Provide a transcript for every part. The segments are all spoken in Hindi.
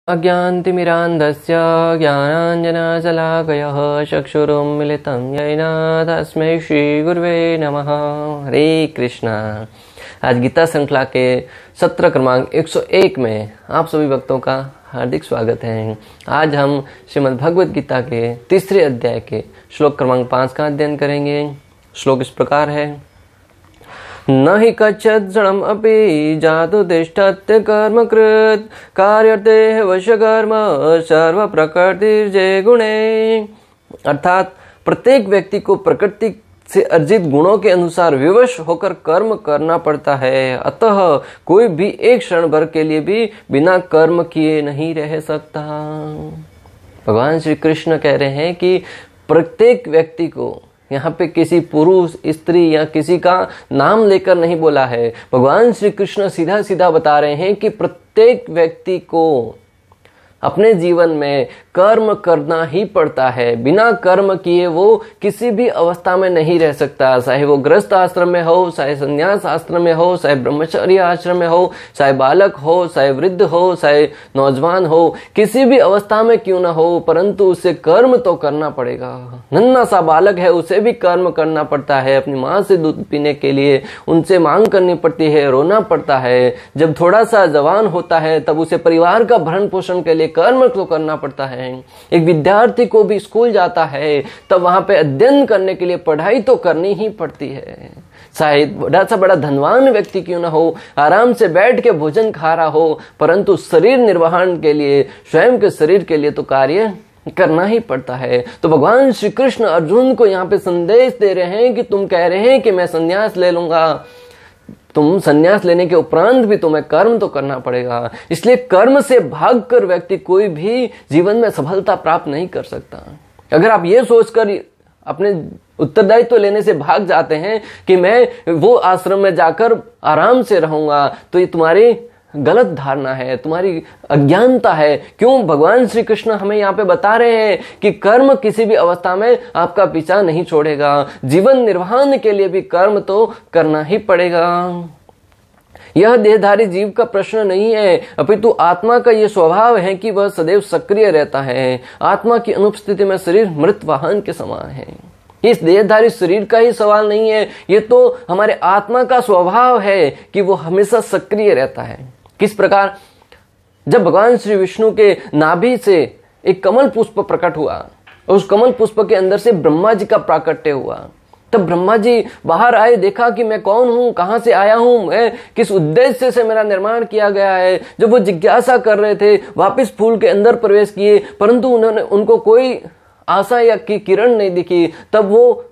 अज्ञानतिमिरान्धस्य ज्ञानाञ्जनशलाकयः चक्षुरुन्मिलितं येन तस्मै श्रीगुरुवे नमः। हरे कृष्णा। आज गीता श्रृंखला के सत्र क्रमांक 101 में आप सभी भक्तों का हार्दिक स्वागत है। आज हम श्रीमद् भगवद गीता के तीसरे अध्याय के श्लोक क्रमांक 5 का अध्ययन करेंगे। श्लोक इस प्रकार है। न हि कच्छत् क्षणम् अपि जातु तिष्ठत्य कर्म कृत कार्यते वशकर्म सर्व प्रकृतिर्जय गुणे। अर्थात प्रत्येक व्यक्ति को प्रकृति से अर्जित गुणों के अनुसार विवश होकर कर्म करना पड़ता है। अतः कोई भी एक क्षण भर के लिए भी बिना कर्म किए नहीं रह सकता। भगवान श्री कृष्ण कह रहे हैं कि प्रत्येक व्यक्ति को, यहाँ पे किसी पुरुष स्त्री या किसी का नाम लेकर नहीं बोला है, भगवान श्री कृष्ण सीधा सीधा बता रहे हैं कि प्रत्येक व्यक्ति को अपने जीवन में कर्म करना ही पड़ता है। बिना कर्म किए वो किसी भी अवस्था में नहीं रह सकता। चाहे वो गृहस्थ आश्रम में हो, चाहे संन्यास आश्रम में हो, चाहे ब्रह्मचर्य आश्रम में हो, चाहे बालक हो, चाहे वृद्ध हो, चाहे नौजवान हो, किसी भी अवस्था में क्यों ना हो, परंतु उसे कर्म तो करना पड़ेगा। नन्हा सा बालक है, उसे भी कर्म करना पड़ता है। अपनी माँ से दूध पीने के लिए उनसे मांग करनी पड़ती है, रोना पड़ता है। जब थोड़ा सा जवान होता है तब उसे परिवार का भरण पोषण के लिए कर्म तो करना पड़ता है। एक विद्यार्थी को भी स्कूल जाता है तब वहां पे अध्ययन करने के लिए पढ़ाई तो करनी ही पड़ती है। चाहे बड़ा सा बड़ा धनवान व्यक्ति क्यों ना हो, आराम से बैठ के भोजन खा रहा हो, परंतु शरीर निर्वहन के लिए, स्वयं के शरीर के लिए तो कार्य करना ही पड़ता है। तो भगवान श्री कृष्ण अर्जुन को यहाँ पे संदेश दे रहे हैं कि तुम कह रहे हैं कि मैं संन्यास ले लूंगा, तुम संन्यास लेने के उपरांत भी तुम्हें कर्म तो करना पड़ेगा। इसलिए कर्म से भागकर व्यक्ति कोई भी जीवन में सफलता प्राप्त नहीं कर सकता। अगर आप ये सोचकर अपने उत्तरदायित्व तो लेने से भाग जाते हैं कि मैं वो आश्रम में जाकर आराम से रहूंगा, तो ये तुम्हारी गलत धारणा है, तुम्हारी अज्ञानता है। क्यों? भगवान श्री कृष्ण हमें यहाँ पे बता रहे हैं कि कर्म किसी भी अवस्था में आपका पीछा नहीं छोड़ेगा। जीवन निर्वहन के लिए भी कर्म तो करना ही पड़ेगा। यह देहधारी जीव का प्रश्न नहीं है, अपितु आत्मा का यह स्वभाव है कि वह सदैव सक्रिय रहता है। आत्मा की अनुपस्थिति में शरीर मृत वाहन के समान है। इस देहधारी शरीर का ही सवाल नहीं है, ये तो हमारे आत्मा का स्वभाव है कि वो हमेशा सक्रिय रहता है। किस प्रकार? जब भगवान श्री विष्णु के नाभि से एक कमल पुष्प प्रकट हुआ, उस कमल पुष्प के अंदर से ब्रह्मा जी का प्राकट्य हुआ, तब ब्रह्मा जी बाहर आए, देखा कि मैं कौन हूं, कहां से आया हूं, मैं किस उद्देश्य से मेरा निर्माण किया गया है। जब वो जिज्ञासा कर रहे थे, वापिस फूल के अंदर प्रवेश किए, परंतु उनको कोई आशा या की किरण नहीं दिखी। तब वो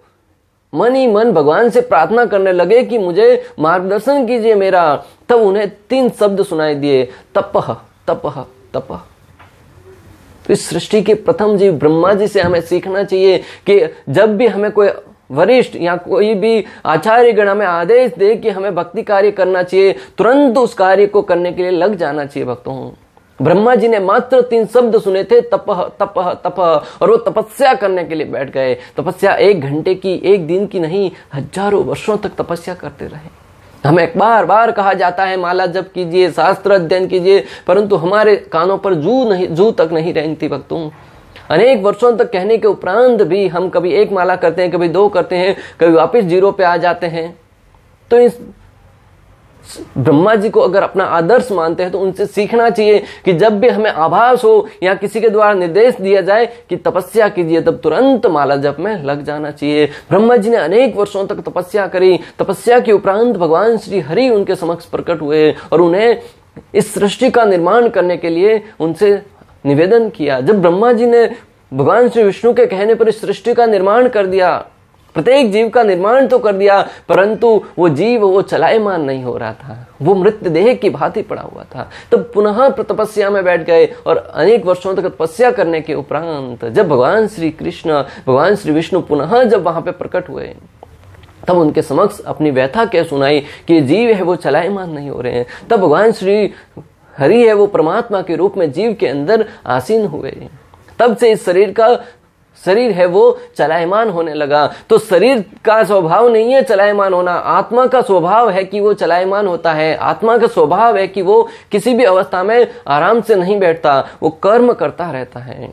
मन ही मन भगवान से प्रार्थना करने लगे कि मुझे मार्गदर्शन कीजिए मेरा। तब उन्हें 3 शब्द सुनाई दिए, तपः तपः तपः। तो इस सृष्टि के प्रथम जीव ब्रह्मा जी से हमें सीखना चाहिए कि जब भी हमें कोई वरिष्ठ या कोई भी आचार्य गण हमें आदेश दे कि हमें भक्ति कार्य करना चाहिए, तुरंत उस कार्य को करने के लिए लग जाना चाहिए। भक्तों, ब्रह्मा जी ने मात्र 3 शब्द सुने थे, तपः तपः तपः, और वो तपस्या करने के लिए बैठ गए। तपस्या 1 घंटे की, 1 दिन की नहीं, हजारों वर्षों तक तपस्या करते रहे। हमें बार बार कहा जाता है माला जप कीजिए, शास्त्र अध्ययन कीजिए, परंतु हमारे कानों पर जू तक नहीं रहती। भक्तों, अनेक वर्षों तक कहने के उपरांत भी हम कभी 1 माला करते हैं, कभी 2 करते हैं, कभी वापस 0 पे आ जाते हैं। तो इस ब्रह्मा जी को अगर अपना आदर्श मानते हैं तो उनसे सीखना चाहिए कि जब भी हमें आभास हो या किसी के द्वारा निर्देश दिया जाए कि तपस्या कीजिए, तब तुरंत माला जप में लग जाना चाहिए। ब्रह्मा जी ने अनेक वर्षों तक तपस्या करी। तपस्या के उपरांत भगवान श्री हरि उनके समक्ष प्रकट हुए और उन्हें इस सृष्टि का निर्माण करने के लिए उनसे निवेदन किया। जब ब्रह्मा जी ने भगवान श्री विष्णु के कहने पर इस सृष्टि का निर्माण कर दिया, प्रत्येक जीव का निर्माण तो कर दिया, परंतु वो जीव वो चलायमान नहीं हो रहा था, वो मृत देह की भांति पड़ा हुआ था। तब पुनः तपस्या में बैठ गए और अनेक वर्षों तक तपस्या करने के उपरांत जब भगवान श्री कृष्ण, भगवान श्री विष्णु पुनः जब वहां पे प्रकट हुए, तब उनके समक्ष अपनी व्यथा क्या सुनाई कि जीव है वो चलायमान नहीं हो रहे हैं। तब भगवान श्री हरि है वो परमात्मा के रूप में जीव के अंदर आसीन हुए। तब से इस शरीर का शरीर है वो चलायमान होने लगा। तो शरीर का स्वभाव नहीं है चलायमान होना, आत्मा का स्वभाव है कि वो चलायमान होता है। आत्मा का स्वभाव है कि वो किसी भी अवस्था में आराम से नहीं बैठता, वो कर्म करता रहता है।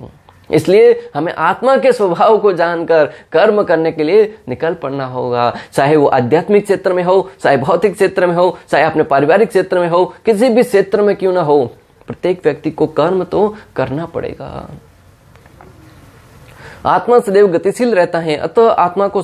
इसलिए हमें आत्मा के स्वभाव को जानकर कर्म करने के लिए निकल पड़ना होगा, चाहे वो आध्यात्मिक क्षेत्र में हो, चाहे भौतिक क्षेत्र में हो, चाहे अपने पारिवारिक क्षेत्र में हो, किसी भी क्षेत्र में क्यों ना हो, प्रत्येक व्यक्ति को कर्म तो करना पड़ेगा। आत्मा सदैव गतिशील रहता है, अतः आत्मा को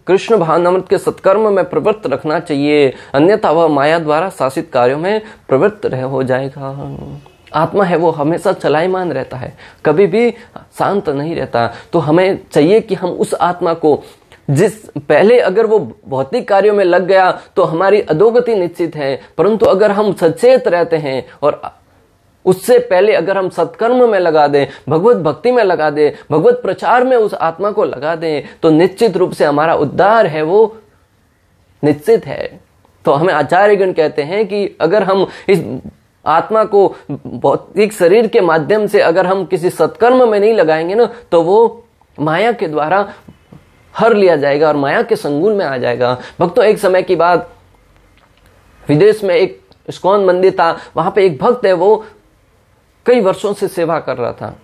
कृष्ण भावनामृत के सत्कर्म में प्रवृत्त रखना चाहिए, अन्यथा वह माया द्वारा शासित कार्यों में प्रवृत्त हो जाएगा। आत्मा है वो हमेशा चलायमान रहता है, कभी भी शांत नहीं रहता। तो हमें चाहिए कि हम उस आत्मा को, जिस पहले अगर वो भौतिक कार्यों में लग गया तो हमारी अधोगति निश्चित है, परंतु अगर हम सचेत रहते हैं और उससे पहले अगर हम सत्कर्म में लगा दें, भगवत भक्ति में लगा दें, भगवत प्रचार में उस आत्मा को लगा दें, तो निश्चित रूप से हमारा उद्धार है वो निश्चित है। तो हमें आचार्यगण कहते हैं कि अगर हम इस आत्मा को भौतिक शरीर के माध्यम से अगर हम किसी सत्कर्म में नहीं लगाएंगे ना, तो वो माया के द्वारा हर लिया जाएगा और माया के संगुल में आ जाएगा। भक्तों, एक समय की बात, विदेश में एक इस्कॉन मंदिर था, वहां पे एक भक्त है वो कई वर्षों से सेवा कर रहा था,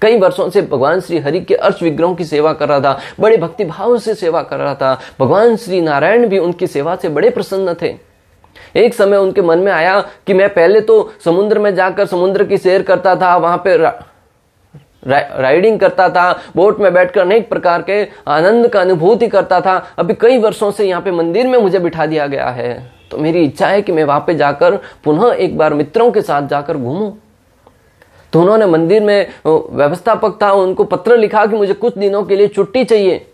कई वर्षों से भगवान श्री हरि के अर्च विग्रहों की सेवा कर रहा था, बड़े भक्ति भाव से सेवा कर रहा था। भगवान श्री नारायण भी उनकी सेवा से बड़े प्रसन्न थे। एक समय उनके मन में आया कि मैं पहले तो समुद्र में जाकर समुद्र की सैर करता था, वहां पे राइडिंग करता था, बोट में बैठकर अनेक प्रकार के आनंद का अनुभूति करता था। अभी कई वर्षों से यहाँ पे मंदिर में मुझे बिठा दिया गया है, तो मेरी इच्छा है कि मैं वहां पे जाकर पुनः एक बार मित्रों के साथ जाकर घूमूं। तो उन्होंने मंदिर में व्यवस्थापक था, उनको पत्र लिखा कि मुझे कुछ दिनों के लिए छुट्टी चाहिए,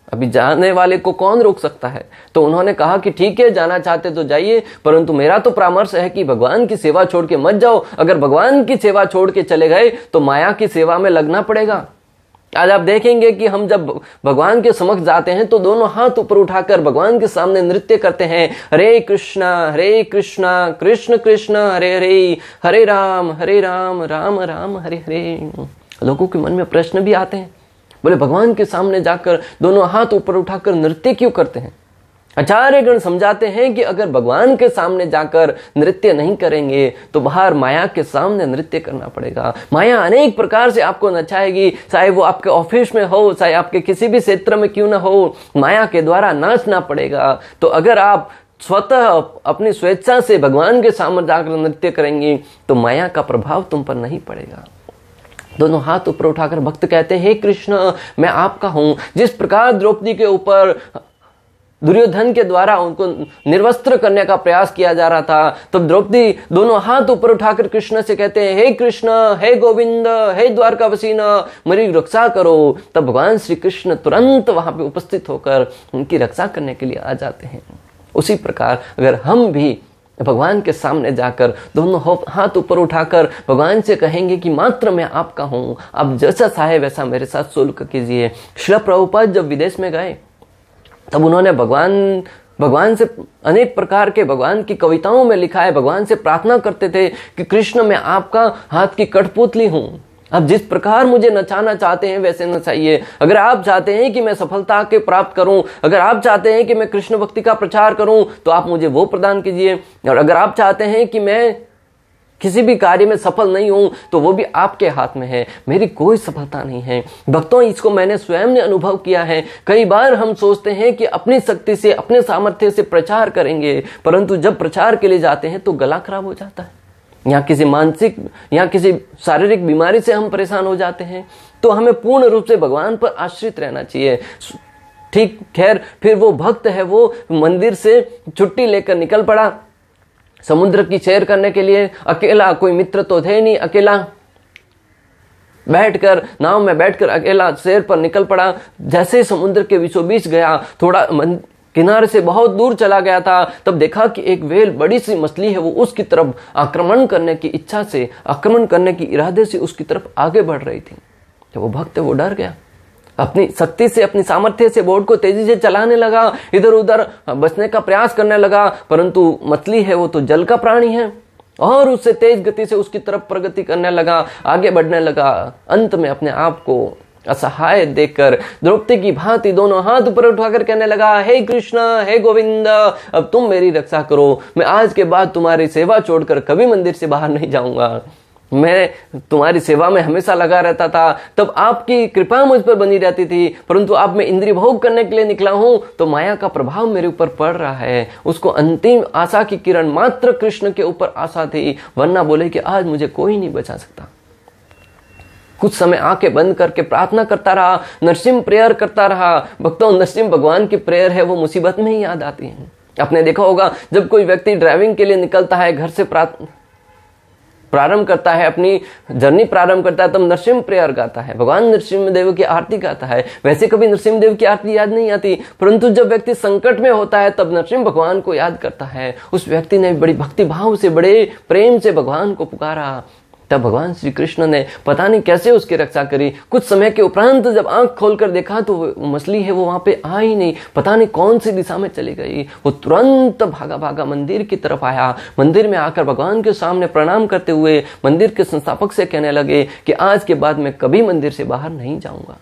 अभी जाने वाले को कौन रोक सकता है। तो उन्होंने कहा कि ठीक है, जाना चाहते तो जाइए, परंतु मेरा तो परामर्श है कि भगवान की सेवा छोड़ के मत जाओ। अगर भगवान की सेवा छोड़ के चले गए तो माया की सेवा में लगना पड़ेगा। आज आप देखेंगे कि हम जब भगवान के समक्ष जाते हैं तो दोनों हाथ ऊपर उठाकर भगवान के सामने नृत्य करते हैं, हरे कृष्णा कृष्ण कृष्ण हरे हरे, हरे राम राम राम हरे हरे। लोगों के मन में प्रश्न भी आते हैं, बोले भगवान के सामने जाकर दोनों हाथ ऊपर उठाकर नृत्य क्यों करते हैं? आचार्यगण समझाते हैं कि अगर भगवान के सामने जाकर नृत्य नहीं करेंगे तो बाहर माया के सामने नृत्य करना पड़ेगा। माया अनेक प्रकार से आपको नचाएगी, चाहे वो आपके ऑफिस में हो, चाहे आपके किसी भी क्षेत्र में क्यों ना हो, माया के द्वारा नाचना पड़ेगा। तो अगर आप स्वतः अपनी स्वेच्छा से भगवान के सामने जाकर नृत्य करेंगे तो माया का प्रभाव तुम पर नहीं पड़ेगा। दोनों हाथ ऊपर उठाकर भक्त कहते हैं, हे कृष्ण, मैं आपका हूं। जिस प्रकार द्रौपदी के ऊपर दुर्योधन के द्वारा उनको निर्वस्त्र करने का प्रयास किया जा रहा था, तब द्रौपदी दोनों हाथ ऊपर उठाकर कृष्ण से कहते हैं, हे कृष्ण, हे गोविंद, हे द्वारकावासीना, मेरी रक्षा करो। तब भगवान श्री कृष्ण तुरंत वहां पे उपस्थित होकर उनकी रक्षा करने के लिए आ जाते हैं। उसी प्रकार अगर हम भी भगवान के सामने जाकर दोनों हाथ ऊपर उठाकर भगवान से कहेंगे कि मात्र मैं आपका हूं, आप जैसा चाहे वैसा मेरे साथ शुल्क कीजिए। श्रील प्रभुपाद जब विदेश में गए तब उन्होंने भगवान से अनेक प्रकार के भगवान की कविताओं में लिखा है, भगवान से प्रार्थना करते थे कि कृष्ण, मैं आपका हाथ की कठपुतली हूं, आप जिस प्रकार मुझे नचाना चाहते हैं वैसे नचाइए। अगर आप चाहते हैं कि मैं सफलता के प्राप्त करूं, अगर आप चाहते हैं कि मैं कृष्ण भक्ति का प्रचार करूं, तो आप मुझे वो प्रदान कीजिए। और अगर आप चाहते हैं कि मैं किसी भी कार्य में सफल नहीं हूं, तो वो भी आपके हाथ में है, मेरी कोई सफलता नहीं है। भक्तों, इसको मैंने स्वयं ने अनुभव किया है। कई बार हम सोचते हैं कि अपनी शक्ति से, अपने सामर्थ्य से प्रचार करेंगे, परंतु जब प्रचार के लिए जाते हैं तो गला खराब हो जाता है, या किसी मानसिक या किसी शारीरिक बीमारी से हम परेशान हो जाते हैं। तो हमें पूर्ण रूप से भगवान पर आश्रित रहना चाहिए। ठीक, खैर, फिर वो भक्त है वो मंदिर से छुट्टी लेकर निकल पड़ा समुद्र की सैर करने के लिए। अकेला, कोई मित्र तो थे नहीं, अकेला बैठकर नाव में बैठकर अकेला सैर पर निकल पड़ा। जैसे ही समुद्र के बीचों बीच गया, थोड़ा किनारे से बहुत दूर चला गया था, तब देखा कि एक व्हेल, बड़ी सी मछली है, वो उसकी तरफ आक्रमण करने की इच्छा से, आक्रमण करने की इरादे से उसकी तरफ आगे बढ़ रही थी। तो वो भक्त वो डर गया, अपनी शक्ति से, अपनी सामर्थ्य से बोट को तेजी से चलाने लगा, इधर उधर बचने का प्रयास करने लगा, परंतु मछली है वो तो जल का प्राणी है और उससे तेज गति से उसकी तरफ प्रगति करने लगा, आगे बढ़ने लगा। अंत में अपने आप को असहाय देखकर द्रौपदी की भांति दोनों हाथ ऊपर उठाकर कहने लगा, हे कृष्ण, हे गोविंद, अब तुम मेरी रक्षा करो। मैं आज के बाद तुम्हारी सेवा छोड़कर कभी मंदिर से बाहर नहीं जाऊंगा। मैं तुम्हारी सेवा में हमेशा लगा रहता था, तब आपकी कृपा मुझ पर बनी रहती थी, परंतु अब मैं इंद्रिय भोग करने के लिए निकला हूं तो माया का प्रभाव मेरे ऊपर पड़ रहा है। उसको अंतिम आशा की किरण मात्र कृष्ण के ऊपर आशा थी, वरना बोले कि आज मुझे कोई नहीं बचा सकता। कुछ समय आंखें बंद करके प्रार्थना करता रहा, नरसिंह प्रेयर करता रहा। भक्तों, नरसिंह भगवान की प्रेयर है वो मुसीबत में ही याद आती है। आपने देखा होगा, जब कोई व्यक्ति ड्राइविंग के लिए निकलता है, घर से प्रारंभ करता है, अपनी जर्नी प्रारंभ करता है, तब नरसिंह प्रेयर गाता है, भगवान नरसिंह देव की आरती गाता है। वैसे कभी नरसिंह देव की आरती याद नहीं आती, परंतु जब व्यक्ति संकट में होता है तब नरसिंह भगवान को याद करता है। उस व्यक्ति ने बड़ी भक्ति भाव से, बड़े प्रेम से भगवान को पुकारा, तब भगवान श्री कृष्ण ने पता नहीं कैसे उसकी रक्षा करी। कुछ समय के उपरांत जब आंख खोलकर देखा तो वो मछली है वो वहां पे आ ही नहीं, पता नहीं कौन सी दिशा में चली गई। वो तुरंत भागा भागा मंदिर की तरफ आया। मंदिर में आकर भगवान के सामने प्रणाम करते हुए मंदिर के संस्थापक से कहने लगे कि आज के बाद मैं कभी मंदिर से बाहर नहीं जाऊंगा।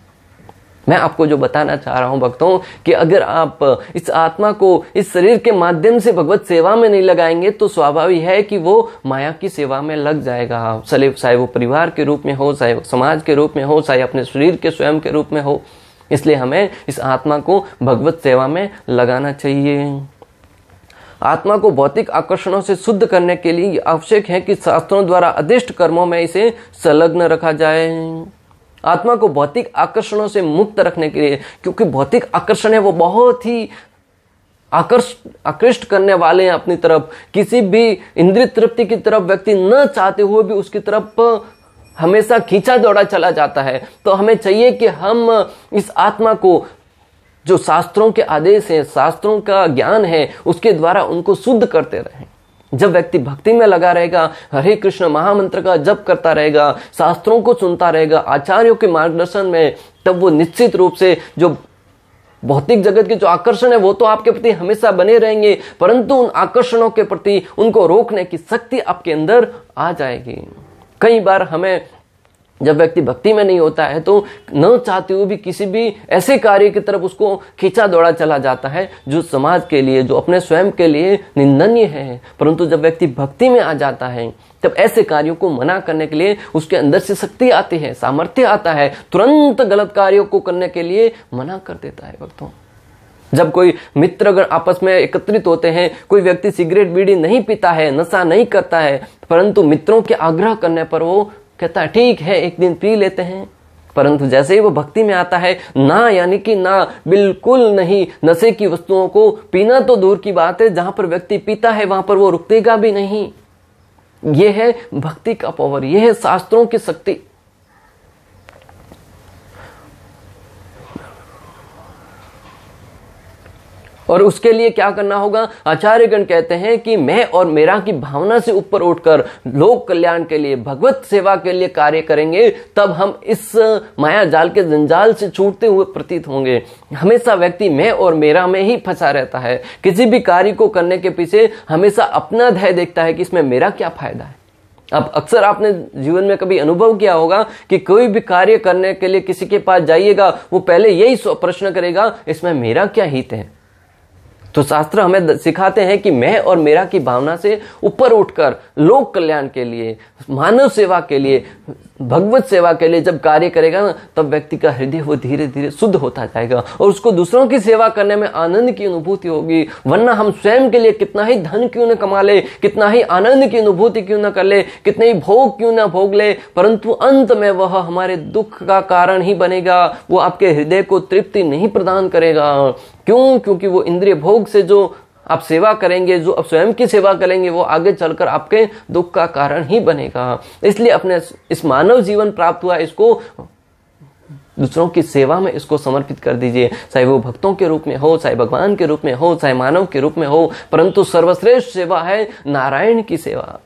मैं आपको जो बताना चाह रहा हूं भक्तों, कि अगर आप इस आत्मा को इस शरीर के माध्यम से भगवत सेवा में नहीं लगाएंगे तो स्वाभाविक है कि वो माया की सेवा में लग जाएगा। चाहे वो परिवार के रूप में हो, चाहे समाज के रूप में हो, चाहे अपने शरीर के स्वयं के रूप में हो। इसलिए हमें इस आत्मा को भगवत सेवा में लगाना चाहिए। आत्मा को भौतिक आकर्षणों से शुद्ध करने के लिए आवश्यक है कि शास्त्रों द्वारा आदिष्ट कर्मों में इसे संलग्न रखा जाए। आत्मा को भौतिक आकर्षणों से मुक्त रखने के लिए, क्योंकि भौतिक आकर्षण है वो बहुत ही आकृष्ट करने वाले हैं अपनी तरफ। किसी भी इंद्रिय तृप्ति की तरफ व्यक्ति न चाहते हुए भी उसकी तरफ हमेशा खींचा दौड़ा चला जाता है। तो हमें चाहिए कि हम इस आत्मा को, जो शास्त्रों के आदेश हैं, शास्त्रों का ज्ञान है, उसके द्वारा उनको शुद्ध करते रहें। जब व्यक्ति भक्ति में लगा रहेगा, हरे कृष्ण महामंत्र का जप करता रहेगा, शास्त्रों को सुनता रहेगा, आचार्यों के मार्गदर्शन में, तब वो निश्चित रूप से जो भौतिक जगत के जो आकर्षण है वो तो आपके प्रति हमेशा बने रहेंगे, परंतु उन आकर्षणों के प्रति उनको रोकने की शक्ति आपके अंदर आ जाएगी। कई बार हमें, जब व्यक्ति भक्ति में नहीं होता है तो न चाहते हुए भी किसी भी ऐसे कार्य की तरफ उसको खींचा दौड़ा चला जाता है जो समाज के लिए, जो अपने स्वयं के लिए निंदनीय है। परंतु जब व्यक्ति भक्ति में आ जाता है तब ऐसे कार्यों को मना करने के लिए उसके अंदर से शक्ति आती है, सामर्थ्य आता है, तुरंत गलत कार्यों को करने के लिए मना कर देता है। भक्तों, जब कोई मित्र अगर आपस में एकत्रित होते हैं, कोई व्यक्ति सिगरेट बीड़ी नहीं पीता है, नशा नहीं करता है, परंतु मित्रों के आग्रह करने पर वो कहता है ठीक है एक दिन पी लेते हैं, परंतु जैसे ही वो भक्ति में आता है, ना यानी कि ना, बिल्कुल नहीं। नशे की वस्तुओं को पीना तो दूर की बात है, जहां पर व्यक्ति पीता है वहां पर वो रुकेगा भी नहीं। ये है भक्ति का पावर, ये है शास्त्रों की शक्ति। और उसके लिए क्या करना होगा? आचार्यगण कहते हैं कि मैं और मेरा की भावना से ऊपर उठकर लोक कल्याण के लिए, भगवत सेवा के लिए कार्य करेंगे, तब हम इस माया जाल के जंजाल से छूटते हुए प्रतीत होंगे। हमेशा व्यक्ति मैं और मेरा में ही फंसा रहता है। किसी भी कार्य को करने के पीछे हमेशा अपना ध्येय देखता है कि इसमें मेरा क्या फायदा है। अब अक्सर आपने जीवन में कभी अनुभव किया होगा कि कोई भी कार्य करने के लिए किसी के पास जाइएगा, वो पहले यही प्रश्न करेगा, इसमें मेरा क्या हित है। तो शास्त्र हमें सिखाते हैं कि मैं और मेरा की भावना से ऊपर उठकर लोक कल्याण के लिए, मानव सेवा के लिए, भगवत सेवा के लिए जब कार्य करेगा ना, तब व्यक्ति का हृदय वो धीरे धीरे शुद्ध होता जाएगा और उसको दूसरों की सेवा करने में आनंद की अनुभूति होगी। वरना हम स्वयं के लिए कितना ही धन क्यों न कमा ले, कितना ही आनंद की अनुभूति क्यों न कर ले, कितने ही भोग क्यों न भोग ले, परंतु अंत में वह हमारे दुख का कारण ही बनेगा। वो आपके हृदय को तृप्ति नहीं प्रदान करेगा। क्यों? क्योंकि वो इंद्रिय भोग से जो आप सेवा करेंगे, जो आप स्वयं की सेवा करेंगे, वो आगे चलकर आपके दुख का कारण ही बनेगा। इसलिए अपने इस मानव जीवन प्राप्त हुआ, इसको दूसरों की सेवा में इसको समर्पित कर दीजिए। चाहे वो भक्तों के रूप में हो, चाहे भगवान के रूप में हो, चाहे मानव के रूप में हो, परंतु सर्वश्रेष्ठ सेवा है नारायण की सेवा।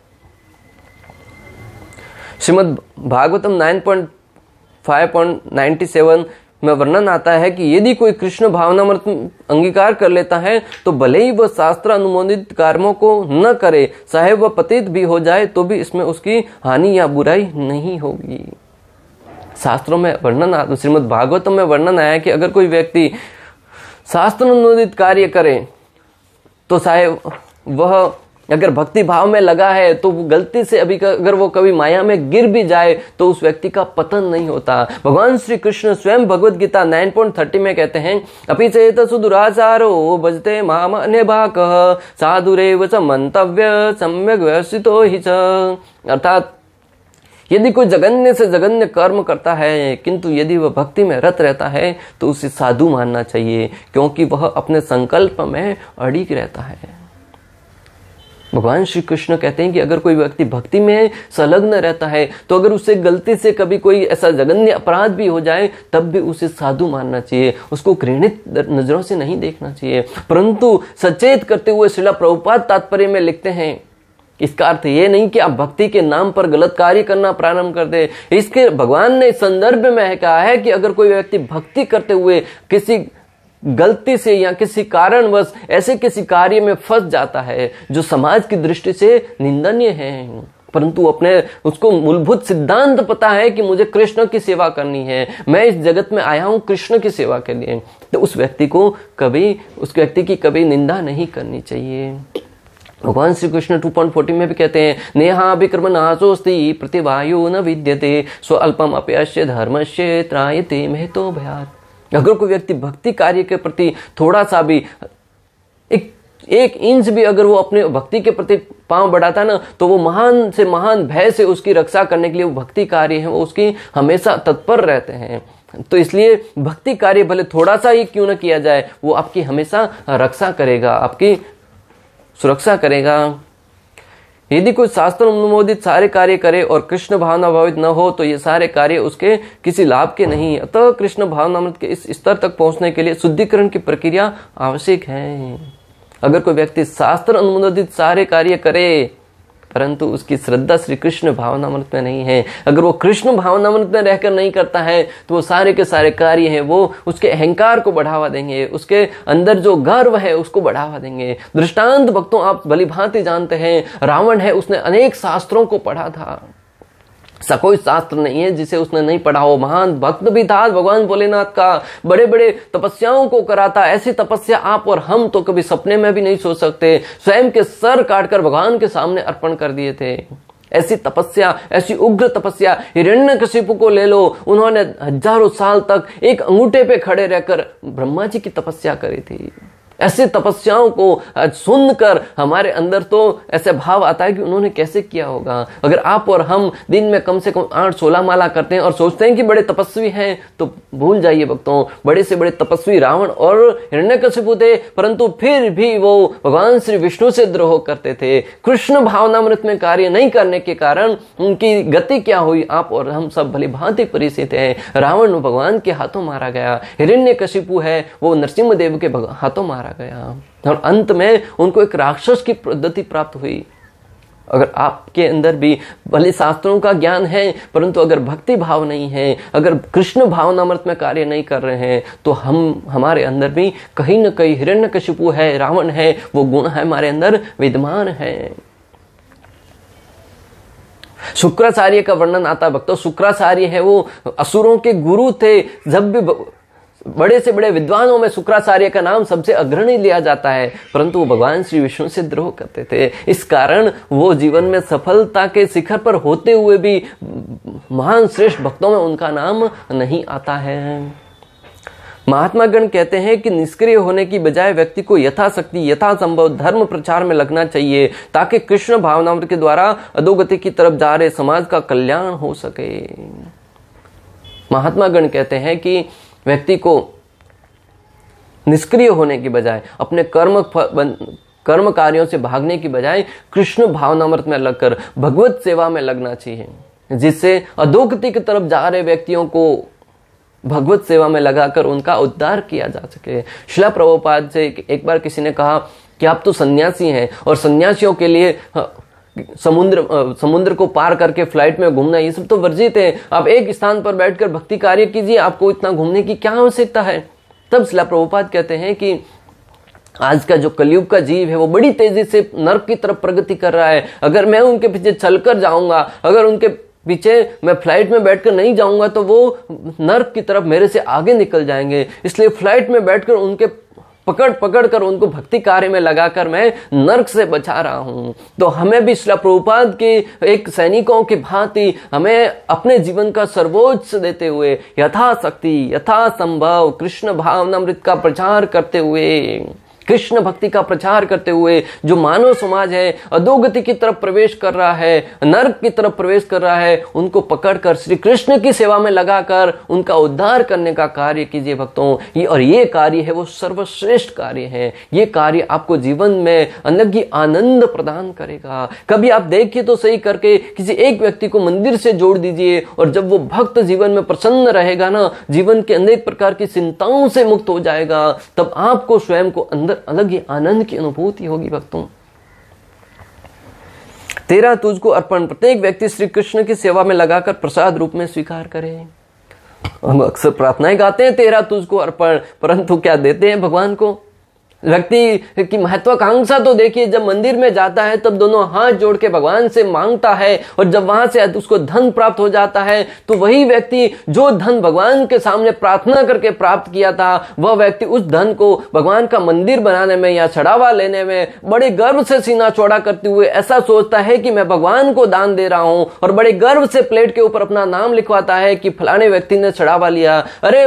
श्रीमद् भागवतम 9.5.97 में वर्णन आता है कि यदि कोई कृष्ण भावनामृत अंगीकार कर लेता है तो भले ही वह शास्त्र अनुमोदित कर्मों को न करे, चाहे वह पतित भी हो जाए, तो भी इसमें उसकी हानि या बुराई नहीं होगी। शास्त्रों में वर्णन, श्रीमद् भागवतम में वर्णन आया कि अगर कोई व्यक्ति शास्त्र अनुमोदित कार्य करे तो चाहे वह अगर भक्ति भाव में लगा है तो वो गलती से अगर वो कभी माया में गिर भी जाए तो उस व्यक्ति का पतन नहीं होता। भगवान श्री कृष्ण स्वयं भगवद गीता 9.30 में कहते हैं, अपि चेत सुदुराचारो भजते माम अन्यभाकः साधुरेव च मंतव्य सम्यक व्यवस्थितो हि च। अर्थात यदि कोई जघन्य से जघन्य कर्म करता है किंतु यदि वह भक्ति में रत रहता है तो उसे साधु मानना चाहिए, क्योंकि वह अपने संकल्प में अड़िग रहता है। भगवान श्री कृष्ण कहते हैं कि अगर कोई व्यक्ति भक्ति में संलग्न रहता है तो अगर उससे गलती से कभी कोई ऐसा जघन्य अपराध भी हो जाए तब भी उसे साधु मानना चाहिए, उसको घृणित नजरों से नहीं देखना चाहिए। परंतु सचेत करते हुए श्रील प्रभुपाद तात्पर्य में लिखते हैं, इसका अर्थ ये नहीं कि आप भक्ति के नाम पर गलत कार्य करना प्रारंभ कर दे। इसके भगवान ने इस संदर्भ में कहा है कि अगर कोई व्यक्ति भक्ति करते हुए किसी गलती से या किसी कारणवश ऐसे किसी कार्य में फंस जाता है जो समाज की दृष्टि से निंदनीय है, परंतु उसको मूलभूत सिद्धांत पता है कि मुझे कृष्ण की सेवा करनी है, मैं इस जगत में आया हूं कृष्ण की सेवा के लिए, तो उस व्यक्ति की कभी निंदा नहीं करनी चाहिए। भगवान श्री कृष्ण 2.40 में भी कहते हैं, नेहा विक्रम नाशोस्ति प्रतिवायु न विद्यते स्वल्पम अपयस्य धर्मस्य त्रायते महतो भयात्। अगर कोई व्यक्ति भक्ति कार्य के प्रति थोड़ा सा भी एक इंच भी अगर वो अपने भक्ति के प्रति पांव बढ़ाता ना तो वो महान से महान भय से उसकी रक्षा करने के लिए वो भक्ति कार्य है वो उसकी हमेशा तत्पर रहते हैं। तो इसलिए भक्ति कार्य भले थोड़ा सा ही क्यों न किया जाए वो आपकी हमेशा रक्षा करेगा, आपकी सुरक्षा करेगा। यदि कोई शास्त्र अनुमोदित सारे कार्य करे और कृष्ण भावना भावित न हो तो ये सारे कार्य उसके किसी लाभ के नहीं। अतः कृष्ण भावनामृत के इस स्तर तक पहुंचने के लिए शुद्धिकरण की प्रक्रिया आवश्यक है। अगर कोई व्यक्ति शास्त्र अनुमोदित सारे कार्य करे परंतु उसकी श्रद्धा श्री कृष्ण भावनामृत में नहीं है, अगर वो कृष्ण भावनामृत में रहकर नहीं करता है तो वो सारे के सारे कार्य हैं वो उसके अहंकार को बढ़ावा देंगे, उसके अंदर जो गर्व है उसको बढ़ावा देंगे। दृष्टांत भक्तों आप भलीभांति जानते हैं, रावण है उसने अनेक शास्त्रों को पढ़ा था, ऐसा कोई शास्त्र नहीं है जिसे उसने नहीं पढ़ा हो। महान भक्त भी था भगवान भोलेनाथ का, बड़े बड़े तपस्याओं को कराता। ऐसी तपस्या आप और हम तो कभी सपने में भी नहीं सोच सकते। स्वयं के सर काटकर भगवान के सामने अर्पण कर दिए थे। ऐसी तपस्या, ऐसी उग्र तपस्या हिरण्यकशिपु को ले लो, उन्होंने हजारों साल तक एक अंगूठे पे खड़े रहकर ब्रह्मा जी की तपस्या करी थी। ऐसे तपस्याओं को सुनकर हमारे अंदर तो ऐसे भाव आता है कि उन्होंने कैसे किया होगा। अगर आप और हम दिन में कम से कम 8-16 माला करते हैं और सोचते हैं कि बड़े तपस्वी हैं तो भूल जाइए भक्तों, बड़े से बड़े तपस्वी रावण और हिरण्यकशिपु थे, परंतु फिर भी वो भगवान श्री विष्णु से द्रोह करते थे। कृष्ण भावनामृत में कार्य नहीं करने के कारण उनकी गति क्या हुई आप और हम सब भली भांति परिचित हैं। रावण भगवान के हाथों मारा गया, हिरण्यकशिपु है वो नरसिंह देव के हाथों मारा गया और अंत में उनको एक राक्षस की पद्धति प्राप्त हुई। अगर आपके अंदर भी भले शास्त्रों का ज्ञान है परंतु अगर भक्ति भाव नहीं है, अगर कृष्ण भावनामृत में कार्य नहीं कर रहे हैं तो हमारे अंदर भी कहीं न कहीं हिरण्यकशिपु है, रावण है, वो गुण है हमारे अंदर विद्यमान है। शुक्राचार्य का वर्णन आता है भक्तों। शुक्राचार्य है वो असुरों के गुरु थे। जब भी बड़े से बड़े विद्वानों में शुक्राचार्य का नाम सबसे अग्रणी लिया जाता है, परंतु वो भगवान श्री विष्णु से द्रोह करते थे। इस कारण वो जीवन में सफलता के शिखर पर होते हुए भी महान श्रेष्ठ भक्तों में उनका नाम नहीं आता है। महात्मा गण कहते हैं कि निष्क्रिय होने की बजाय व्यक्ति को यथाशक्ति यथासंभव धर्म प्रचार में लगना चाहिए ताकि कृष्ण भावनामृत के द्वारा अधोगति की तरफ जा रहे समाज का कल्याण हो सके। महात्मा गण कहते हैं कि व्यक्ति को निष्क्रिय होने की बजाय, अपने कर्म कार्यों से भागने की बजाय कृष्ण भावनामृत में लगकर भगवत सेवा में लगना चाहिए, जिससे अधोगति की तरफ जा रहे व्यक्तियों को भगवत सेवा में लगाकर उनका उद्धार किया जा सके। श्रील प्रभुपाद से एक बार किसी ने कहा कि आप तो सन्यासी हैं और सन्यासियों के लिए समुद्र को पार करके फ्लाइट में घूमना ये सब तो वर्जित है। आप एक स्थान पर बैठकर भक्ति कार्य कीजिए, आपको इतना घूमने की क्या आवश्यकता है। तब श्रील प्रभुपाद कहते हैं कि आज का जो कलयुग का जीव है वो बड़ी तेजी से नर्क की तरफ प्रगति कर रहा है। अगर मैं उनके पीछे चलकर जाऊंगा, अगर उनके पीछे मैं फ्लाइट में बैठकर नहीं जाऊंगा तो वो नर्क की तरफ मेरे से आगे निकल जाएंगे, इसलिए फ्लाइट में बैठकर उनके पकड़ कर उनको भक्ति कार्य में लगाकर मैं नर्क से बचा रहा हूं। तो हमें भी श्रील प्रभुपाद के एक सैनिकों की भांति हमें अपने जीवन का सर्वोच्च देते हुए यथाशक्ति यथासंभव कृष्ण भावनामृत का प्रचार करते हुए, कृष्ण भक्ति का प्रचार करते हुए जो मानव समाज है अधोगति की तरफ प्रवेश कर रहा है, नर्क की तरफ प्रवेश कर रहा है, उनको पकड़कर श्री कृष्ण की सेवा में लगाकर उनका उद्धार करने का कार्य कीजिए भक्तों। और ये कार्य है वो सर्वश्रेष्ठ कार्य है। ये कार्य आपको जीवन में अलग ही आनंद प्रदान करेगा। कभी आप देखिए तो सही करके किसी एक व्यक्ति को मंदिर से जोड़ दीजिए, और जब वो भक्त जीवन में प्रसन्न रहेगा ना, जीवन के अनेक प्रकार की चिंताओं से मुक्त हो जाएगा, तब आपको स्वयं को अंदर अलग ही आनंद की अनुभूति होगी भक्तों। तेरा तुझको अर्पण प्रत्येक व्यक्ति श्री कृष्ण की सेवा में लगाकर प्रसाद रूप में स्वीकार करे। हम अक्सर प्रार्थनाएं गाते हैं तेरा तुझको अर्पण, परंतु क्या देते हैं भगवान को? व्यक्ति की महत्वाकांक्षा तो देखिए, जब मंदिर में जाता है तब दोनों हाथ जोड़ के भगवान से मांगता है, और जब वहां से उसको धन प्राप्त हो जाता है तो वही व्यक्ति जो धन भगवान के सामने प्रार्थना करके प्राप्त किया था, वह व्यक्ति उस धन को भगवान का मंदिर बनाने में या चढ़ावा लेने में बड़े गर्व से सीना चौड़ा करते हुए ऐसा सोचता है कि मैं भगवान को दान दे रहा हूं, और बड़े गर्व से प्लेट के ऊपर अपना नाम लिखवाता है कि फलाने व्यक्ति ने चढ़ावा लिया। अरे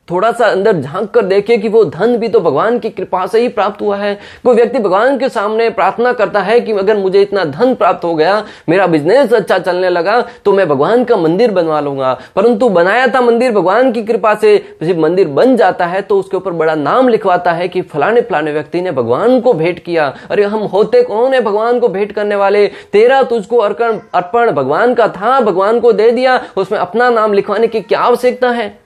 थोड़ा सा अंदर झांक कर देखिए कि वो धन भी तो भगवान की कृपा से ही प्राप्त हुआ है। कोई व्यक्ति भगवान के सामने प्रार्थना करता है कि अगर मुझे इतना धन प्राप्त हो गया, मेरा बिजनेस अच्छा चलने लगा, तो मैं भगवान का मंदिर बनवा लूंगा। परंतु बनाया था मंदिर भगवान की कृपा से, जब मंदिर बन जाता है तो उसके ऊपर बड़ा नाम लिखवाता है कि फलाने फलाने व्यक्ति ने भगवान को भेंट किया। अरे हम होते कौन है भगवान को भेंट करने वाले? तेरा तुझको अर्पण भगवान का था, भगवान को दे दिया, उसमें अपना नाम लिखवाने की क्या आवश्यकता है?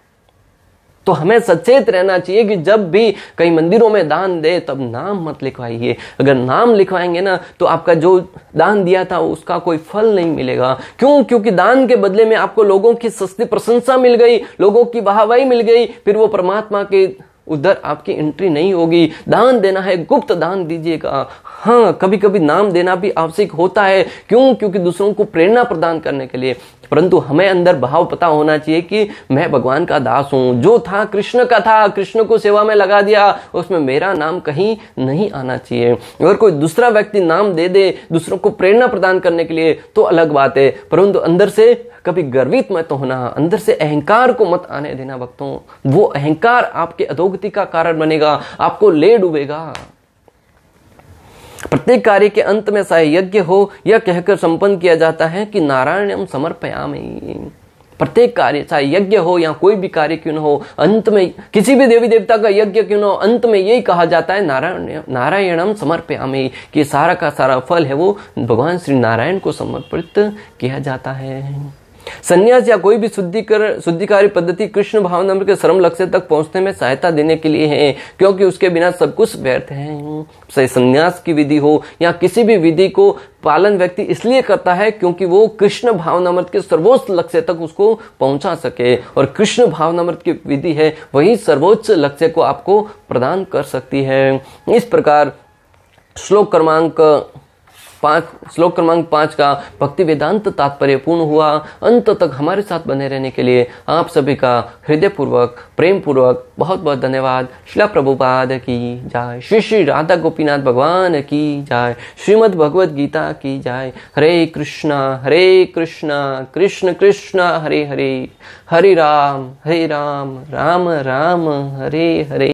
तो हमें सचेत रहना चाहिए कि जब भी कई मंदिरों में दान दे तब नाम मत लिखवाइए। अगर नाम लिखवाएंगे ना तो आपका जो दान दिया था उसका कोई फल नहीं मिलेगा। क्यों? क्योंकि दान के बदले में आपको लोगों की सस्ती प्रशंसा मिल गई, लोगों की वाहवाही मिल गई, फिर वो परमात्मा के उधर आपकी एंट्री नहीं होगी। दान देना है, गुप्त दान दीजिएगा। हाँ, कभी कभी नाम देना भी आवश्यक होता है। क्यों? क्योंकि दूसरों को प्रेरणा प्रदान करने के लिए। परंतु हमें अंदर भाव पता होना चाहिए कि मैं भगवान का दास हूं, जो था कृष्ण का था, कृष्ण को सेवा में लगा दिया, उसमें मेरा नाम कहीं नहीं आना चाहिए। अगर कोई दूसरा व्यक्ति नाम दे दे दूसरों को प्रेरणा प्रदान करने के लिए तो अलग बात है, परंतु अंदर से कभी गर्वित मत होना, अंदर से अहंकार को मत आने देना भक्तों। वो अहंकार आपके अधोगति का कारण बनेगा, आपको ले डूबेगा। प्रत्येक कार्य के अंत में चाहे यज्ञ हो यह कहकर संपन्न किया जाता है कि नारायणम समर्पयामि। प्रत्येक कार्य चाहे यज्ञ हो या कोई भी कार्य क्यों न हो, अंत में किसी भी देवी देवता का यज्ञ क्यों न हो, अंत में यही कहा जाता है नारायणम समर्पयामि, कि सारा का सारा फल है वो भगवान श्री नारायण को समर्पित किया जाता है। संन्यास या कोई भी शुद्धिकारी पद्धति कृष्ण भावनामृत के श्रम लक्ष्य तक पहुंचने में सहायता देने के लिए है, क्योंकि उसके बिना सब कुछ व्यर्थ है। चाहे संन्यास की विधि हो या किसी भी विधि को पालन व्यक्ति इसलिए करता है क्योंकि वो कृष्ण भावनामृत के सर्वोच्च लक्ष्य तक उसको पहुंचा सके, और कृष्ण भावनामृत की विधि है वही सर्वोच्च लक्ष्य को आपको प्रदान कर सकती है। इस प्रकार श्लोक क्रमांक 5 का भक्ति वेदांत तात्पर्य पूर्ण हुआ। अंत तक हमारे साथ बने रहने के लिए आप सभी का हृदयपूर्वक प्रेम पूर्वक बहुत बहुत धन्यवाद। श्रील प्रभुपाद की जय, श्री श्री राधा गोपीनाथ भगवान की जय, श्रीमद् भगवद गीता की जय। हरे कृष्णा कृष्ण कृष्ण हरे हरे, हरे राम राम राम हरे हरे।